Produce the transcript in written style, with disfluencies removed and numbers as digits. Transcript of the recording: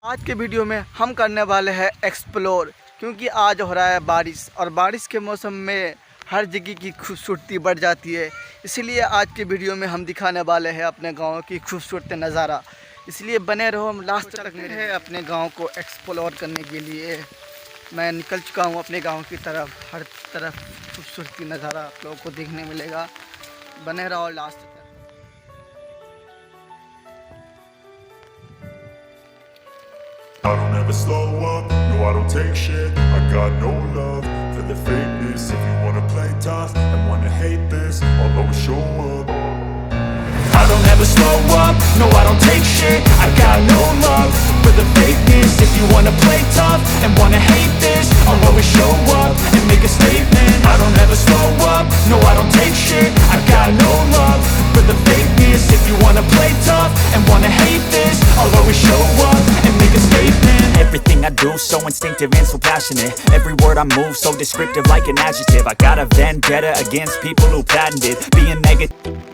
आज के वीडियो में हम करने वाले हैं एक्सप्लोर, क्योंकि आज हो रहा है बारिश और बारिश के मौसम में हर जगह की खूबसूरती बढ़ जाती है। इसलिए आज के वीडियो में हम दिखाने वाले हैं अपने गांव की खूबसूरत नज़ारा। इसलिए बने रहो, हम लास्ट तक मेरे अपने गांव को एक्सप्लोर करने के लिए मैं निकल चुका हूं अपने गांव की तरफ। हर तरफ खूबसूरती नज़ारा आप लोगों को देखने मिलेगा। बने रहो लास्ट तक। I don't ever slow up, no I don't take shit. I got no love for the fakeness. If you wanna play tough and wanna hate this, I'll always show up. I don't ever slow up, no I don't take shit. I got no love for the fakeness. If you wanna play tough and wanna hate this, I'll always show up and make a statement. I don't ever slow up, no I don't take shit. I got no love for the fakeness. If you wanna play tough and wanna hate this, I'll always show up and make a statement. Everything I do so instinctive and so passionate. Every word I move so descriptive like an adjective. I got a vendetta against people who patented being negative.